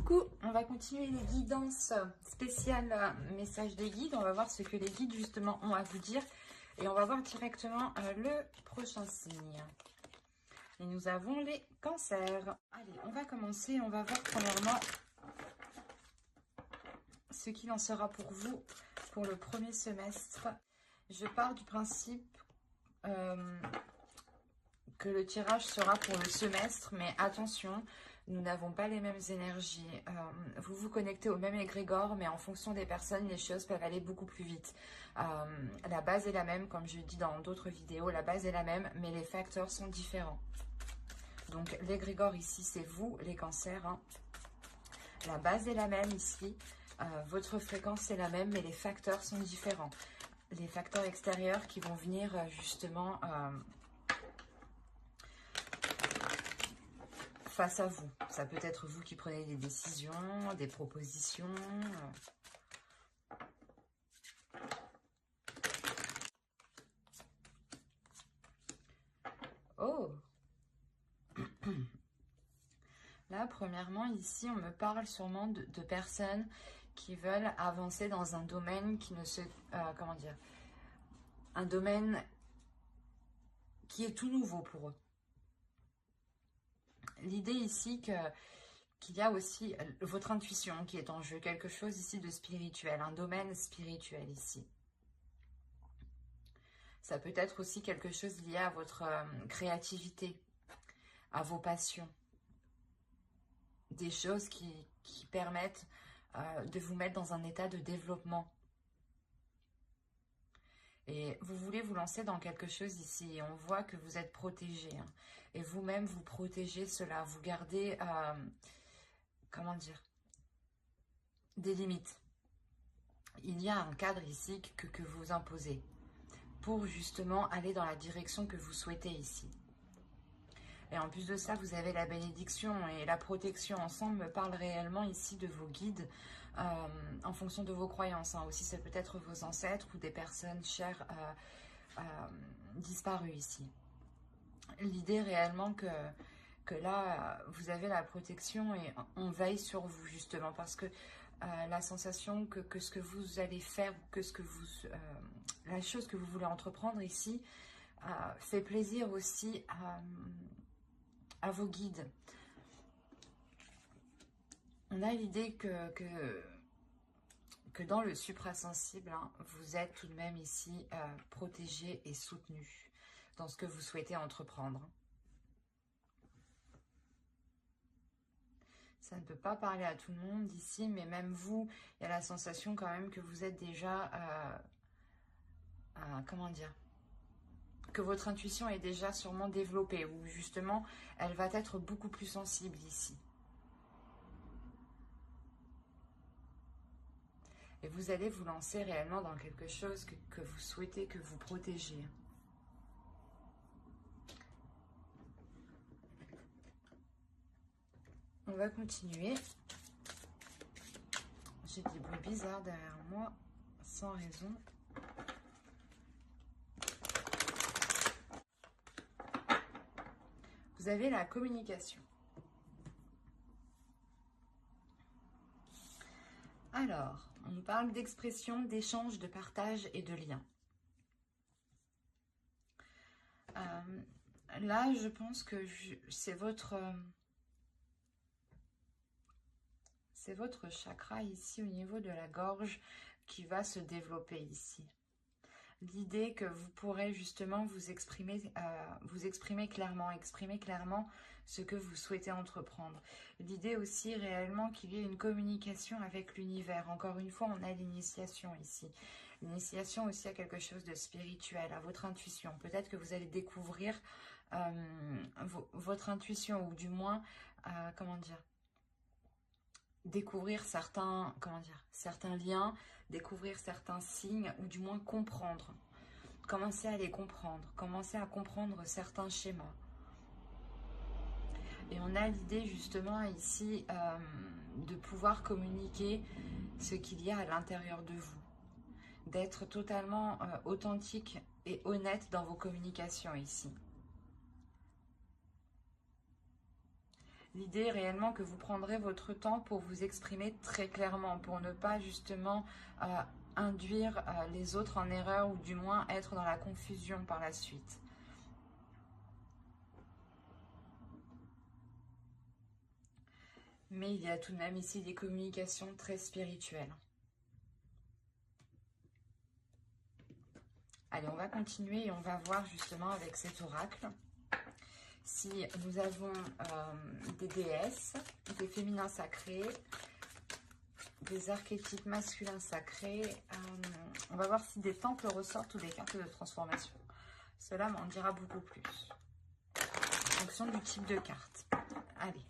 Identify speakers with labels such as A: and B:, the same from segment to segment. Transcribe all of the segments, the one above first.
A: Coucou, on va continuer les guidances spéciales messages des guides. On va voir ce que les guides justement ont à vous dire. Et on va voir directement le prochain signe. Et nous avons les cancers. Allez, on va commencer. On va voir premièrement ce qu'il en sera pour vous pour le premier semestre. Je pars du principe que le tirage sera pour le semestre, mais attention, nous n'avons pas les mêmes énergies. Vous vous connectez au même égrégore, mais en fonction des personnes, les choses peuvent aller beaucoup plus vite. La base est la même, comme je dis dans d'autres vidéos, la base est la même, mais les facteurs sont différents. Donc l'égrégore ici, c'est vous, les cancers. Hein. La base est la même ici. Votre fréquence est la même, mais les facteurs sont différents. Les facteurs extérieurs qui vont venir justement face à vous. Ça peut être vous qui prenez des décisions, des propositions. Oh! Là, premièrement, ici, on me parle sûrement de personnes qui veulent avancer dans un domaine qui ne se... comment dire? Un domaine qui est tout nouveau pour eux. L'idée ici qu'il y a aussi votre intuition qui est en jeu, quelque chose ici de spirituel, un domaine spirituel ici. Ça peut être aussi quelque chose lié à votre créativité, à vos passions. Des choses qui permettent de vous mettre dans un état de développement. Et vous voulez vous lancer dans quelque chose ici. Et on voit que vous êtes protégé. Hein, et vous-même, vous protégez cela. Vous gardez, comment dire, des limites. Il y a un cadre ici que vous imposez pour justement aller dans la direction que vous souhaitez ici. Et en plus de ça, vous avez la bénédiction et la protection ensemble me parle réellement ici de vos guides en fonction de vos croyances. Hein. Aussi, ça peut être vos ancêtres ou des personnes chères disparues ici. L'idée réellement que là, vous avez la protection et on veille sur vous justement parce que la sensation que ce que vous allez faire, que ce que vous, la chose que vous voulez entreprendre ici fait plaisir aussi à vos guides. On a l'idée que dans le suprasensible, hein, vous êtes tout de même ici protégé et soutenu dans ce que vous souhaitez entreprendre. Ça ne peut pas parler à tout le monde ici, mais même vous, il y a la sensation quand même que vous êtes déjà, comment dire, que votre intuition est déjà sûrement développée, ou justement, elle va être beaucoup plus sensible ici. Et vous allez vous lancer réellement dans quelque chose que vous souhaitez, que vous protégez. On va continuer. J'ai des bruits bizarres derrière moi, sans raison. Vous avez la communication. Alors, on nous parle d'expression, d'échange, de partage et de lien. Là, je pense que c'est votre chakra ici au niveau de la gorge qui va se développer ici. L'idée que vous pourrez justement vous exprimer clairement, exprimer clairement ce que vous souhaitez entreprendre. L'idée aussi réellement qu'il y ait une communication avec l'univers. Encore une fois, on a l'initiation ici. L'initiation aussi à quelque chose de spirituel, à votre intuition. Peut-être que vous allez découvrir votre intuition ou du moins, comment dire, découvrir certains liens, découvrir certains signes ou du moins comprendre. Commencer à les comprendre, commencer à comprendre certains schémas. Et on a l'idée justement ici de pouvoir communiquer ce qu'il y a à l'intérieur de vous. D'être totalement authentique et honnête dans vos communications ici. L'idée est réellement que vous prendrez votre temps pour vous exprimer très clairement, pour ne pas justement induire les autres en erreur ou du moins être dans la confusion par la suite. Mais il y a tout de même ici des communications très spirituelles. Allez, on va continuer et on va voir justement avec cet oracle si nous avons des déesses, des féminins sacrés, des archétypes masculins sacrés. On va voir si des temples ressortent ou des cartes de transformation. Cela m'en dira beaucoup plus en fonction du type de carte. Allez,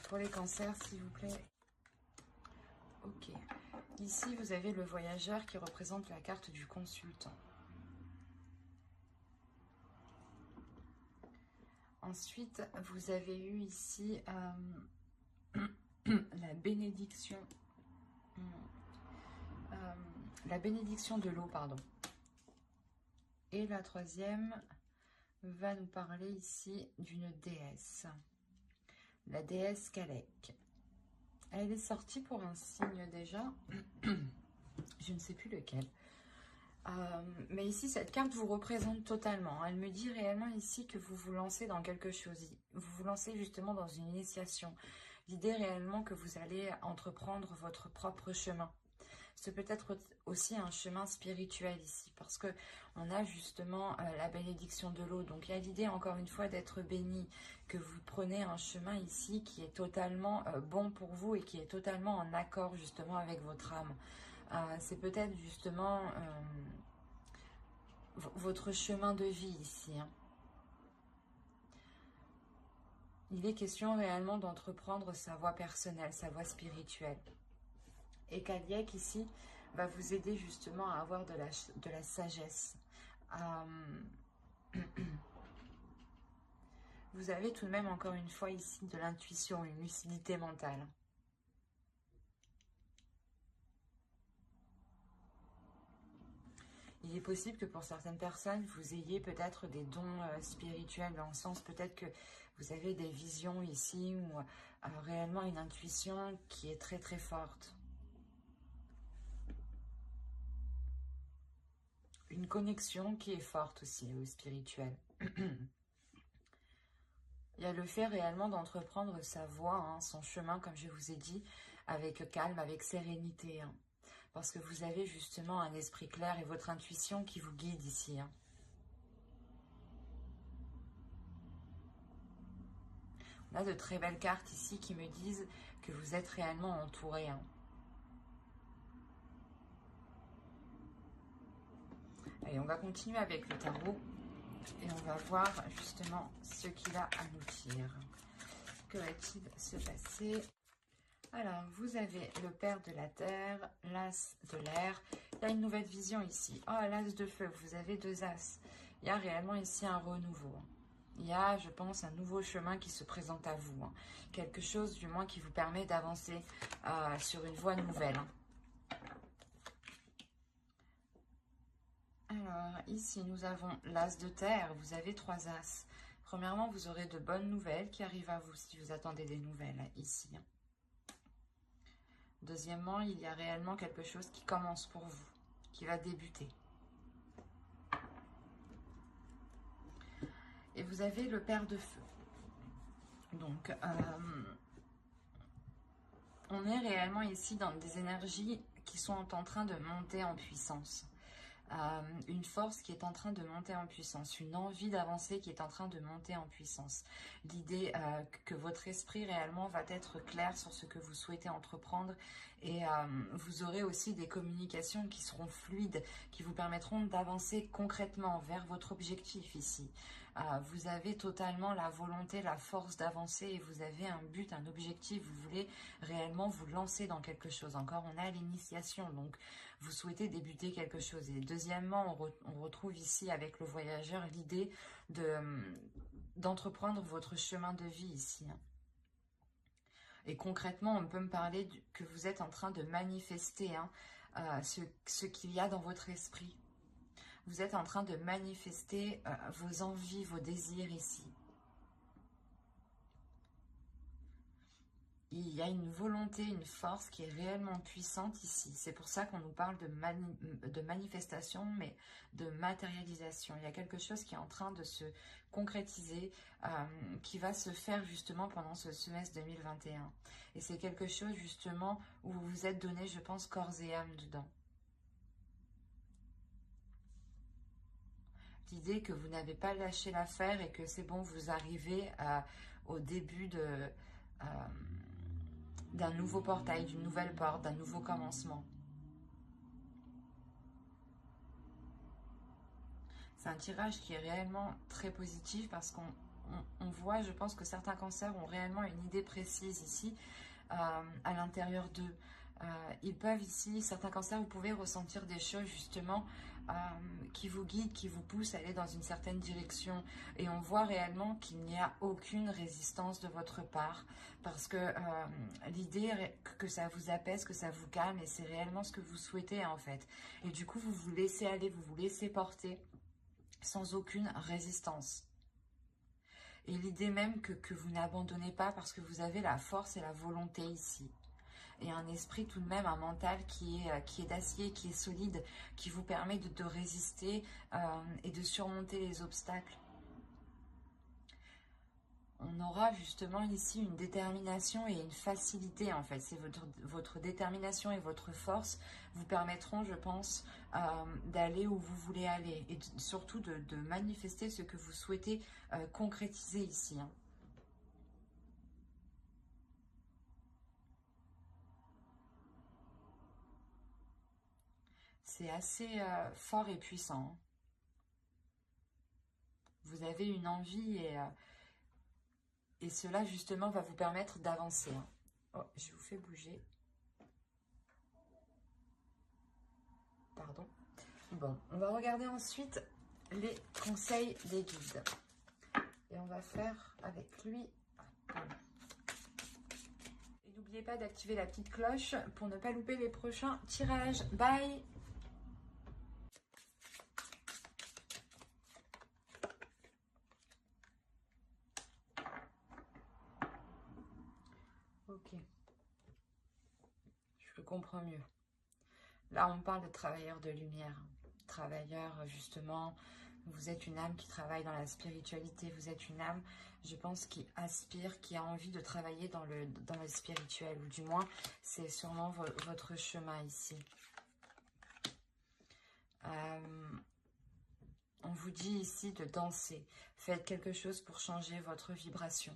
A: pour les cancers, s'il vous plaît. Ok. Ici, vous avez le voyageur qui représente la carte du consultant. Ensuite, vous avez eu ici la bénédiction de l'eau, pardon. Et la troisième va nous parler ici d'une déesse, la déesse Kalek. Elle est sortie pour un signe déjà, je ne sais plus lequel. Mais ici, cette carte vous représente totalement. Elle me dit réellement ici que vous vous lancez dans quelque chose. Vous vous lancez justement dans une initiation. L'idée réellement que vous allez entreprendre votre propre chemin. C'est peut-être aussi un chemin spirituel ici, parce que on a justement la bénédiction de l'eau. Donc il y a l'idée encore une fois d'être béni, que vous prenez un chemin ici qui est totalement bon pour vous et qui est totalement en accord justement avec votre âme. C'est peut-être justement votre chemin de vie ici. Il est question réellement d'entreprendre sa voie personnelle, sa voie spirituelle. Et Kaliek ici va vous aider justement à avoir de la sagesse. Vous avez tout de même encore une fois ici de l'intuition, une lucidité mentale. Il est possible que pour certaines personnes, vous ayez peut-être des dons spirituels, dans le sens peut-être que vous avez des visions ici ou réellement une intuition qui est très très forte. Une connexion qui est forte aussi au spirituel. Il y a le fait réellement d'entreprendre sa voie, son chemin, comme je vous ai dit, avec calme, avec sérénité. Parce que vous avez justement un esprit clair et votre intuition qui vous guide ici. On a de très belles cartes ici qui me disent que vous êtes réellement entouré. Allez, on va continuer avec le tarot et on va voir justement ce qu'il a à nous dire. Que va-t-il se passer? Alors, vous avez le père de la terre, l'as de l'air. Il y a une nouvelle vision ici. Oh, l'as de feu, vous avez deux as. Il y a réellement ici un renouveau. Il y a, je pense, un nouveau chemin qui se présente à vous. Quelque chose, du moins, qui vous permet d'avancer sur une voie nouvelle. Alors, ici, nous avons l'as de terre. Vous avez trois as. Premièrement, vous aurez de bonnes nouvelles qui arrivent à vous si vous attendez des nouvelles ici. Deuxièmement, il y a réellement quelque chose qui commence pour vous, qui va débuter. Et vous avez le père de feu. Donc, on est réellement ici dans des énergies qui sont en train de monter en puissance. Une force qui est en train de monter en puissance, une envie d'avancer qui est en train de monter en puissance. L'idée que votre esprit réellement va être clair sur ce que vous souhaitez entreprendre et vous aurez aussi des communications qui seront fluides, qui vous permettront d'avancer concrètement vers votre objectif ici. Vous avez totalement la volonté, la force d'avancer et vous avez un but, un objectif, vous voulez réellement vous lancer dans quelque chose. Encore, on a l'initiation, donc vous souhaitez débuter quelque chose. Et deuxièmement, on retrouve ici avec le voyageur l'idée d'entreprendre votre chemin de vie ici. Et concrètement, on peut me parler que vous êtes en train de manifester ce qu'il y a dans votre esprit. Vous êtes en train de manifester vos envies, vos désirs ici. il y a une volonté, une force qui est réellement puissante ici. C'est pour ça qu'on nous parle de manifestation, mais de matérialisation. Il y a quelque chose qui est en train de se concrétiser, qui va se faire justement pendant ce semestre 2021. Et c'est quelque chose justement où vous vous êtes donné, je pense, corps et âme dedans. L'idée que vous n'avez pas lâché l'affaire et que c'est bon, vous arrivez au début d'un nouveau portail, d'une nouvelle porte, d'un nouveau commencement. C'est un tirage qui est réellement très positif parce qu'on voit, je pense que certains cancers ont réellement une idée précise ici à l'intérieur d'eux. Ils peuvent ici, certains cancers, vous pouvez ressentir des choses justement qui vous guident, qui vous poussent à aller dans une certaine direction. Et on voit réellement qu'il n'y a aucune résistance de votre part parce que l'idée que ça vous apaise, que ça vous calme et c'est réellement ce que vous souhaitez en fait. Et du coup, vous vous laissez aller, vous vous laissez porter sans aucune résistance. Et l'idée même que vous n'abandonnez pas parce que vous avez la force et la volonté ici. Et un esprit tout de même, un mental qui est d'acier, qui est solide, qui vous permet de résister et de surmonter les obstacles. On aura justement ici une détermination et une facilité en fait. C'est votre détermination et votre force vous permettront, je pense, d'aller où vous voulez aller. Et surtout de manifester ce que vous souhaitez concrétiser ici. Hein. C'est assez fort et puissant. Hein. Vous avez une envie et cela justement va vous permettre d'avancer. Hein. Oh, je vous fais bouger. Pardon. Bon, on va regarder ensuite les conseils des guides. Et on va faire avec lui. Et n'oubliez pas d'activer la petite cloche pour ne pas louper les prochains tirages. Bye! Ok. Je comprends mieux. Là, on parle de travailleurs de lumière. Travailleurs, justement, vous êtes une âme qui travaille dans la spiritualité. Vous êtes une âme, je pense, qui aspire, qui a envie de travailler dans le spirituel. Ou du moins, c'est sûrement votre chemin ici. On vous dit ici de danser. Faites quelque chose pour changer votre vibration.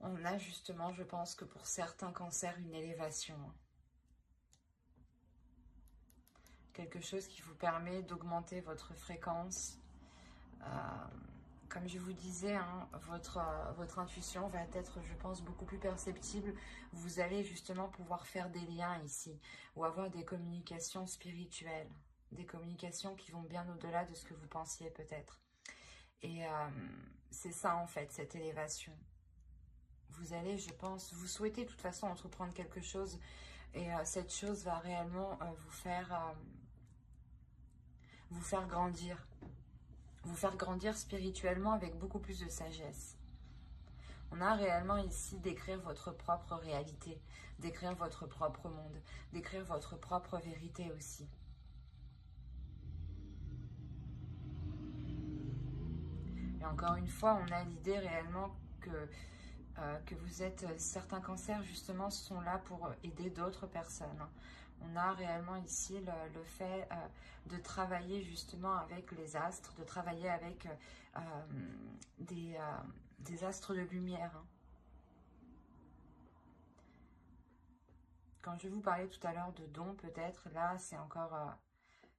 A: On a justement, je pense que pour certains cancers, une élévation. Quelque chose qui vous permet d'augmenter votre fréquence. Comme je vous disais, hein, votre intuition va être, je pense, beaucoup plus perceptible. Vous allez justement pouvoir faire des liens ici ou avoir des communications spirituelles. Des communications qui vont bien au-delà de ce que vous pensiez peut-être. Et c'est ça en fait, cette élévation. Vous allez, je pense, vous souhaitez de toute façon entreprendre quelque chose et cette chose va réellement vous faire grandir. Vous faire grandir spirituellement avec beaucoup plus de sagesse. On a réellement ici d'écrire votre propre réalité, d'écrire votre propre monde, d'écrire votre propre vérité aussi. Et encore une fois, on a l'idée réellement que vous êtes, certains cancers justement sont là pour aider d'autres personnes. On a réellement ici le fait de travailler justement avec les astres, de travailler avec des astres de lumière. Quand je vous parlais tout à l'heure de dons, peut-être, là, c'est encore...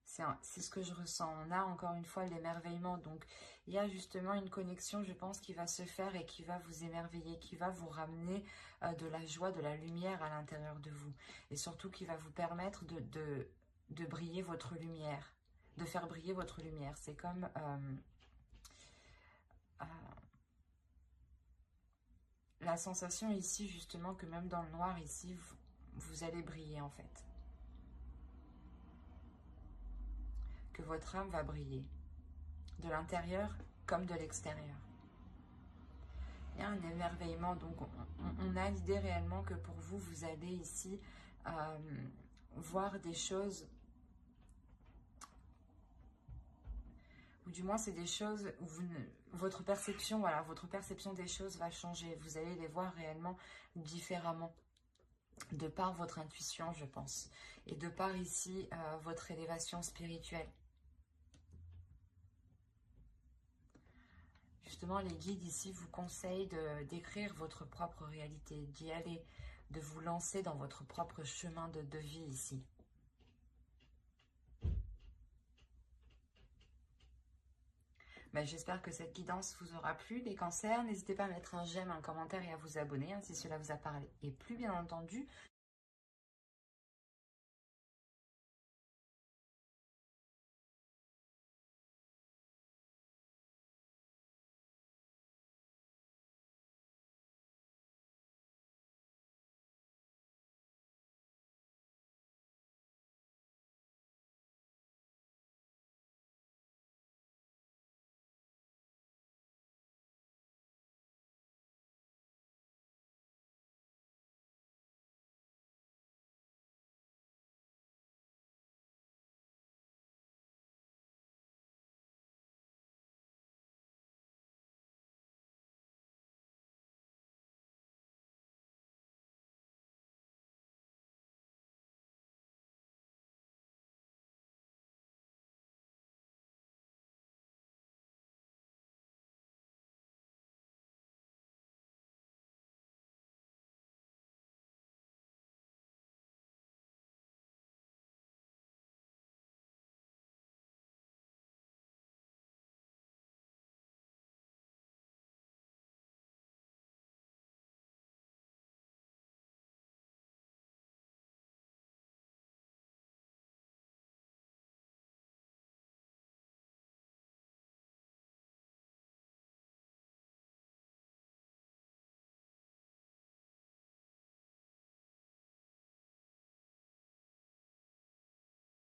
A: c'est ce que je ressens. On a encore une fois l'émerveillement. Donc, il y a justement une connexion, je pense, qui va se faire et qui va vous émerveiller, qui va vous ramener de la joie, de la lumière à l'intérieur de vous. Et surtout, qui va vous permettre de briller votre lumière, de faire briller votre lumière. C'est comme... la sensation ici, justement, que même dans le noir, ici, vous allez briller, en fait. Que votre âme va briller, de l'intérieur comme de l'extérieur. Il y a un émerveillement, donc on a l'idée réellement que pour vous, vous allez ici voir des choses, ou du moins c'est des choses où votre perception, voilà, votre perception des choses va changer. Vous allez les voir réellement différemment, de par votre intuition, je pense, et de par ici votre élévation spirituelle. Justement, les guides ici vous conseillent d'écrire votre propre réalité, d'y aller, de vous lancer dans votre propre chemin de vie ici. Ben, j'espère que cette guidance vous aura plu. Les cancers, n'hésitez pas à mettre un j'aime, un commentaire et à vous abonner si cela vous a parlé. Et plus bien entendu,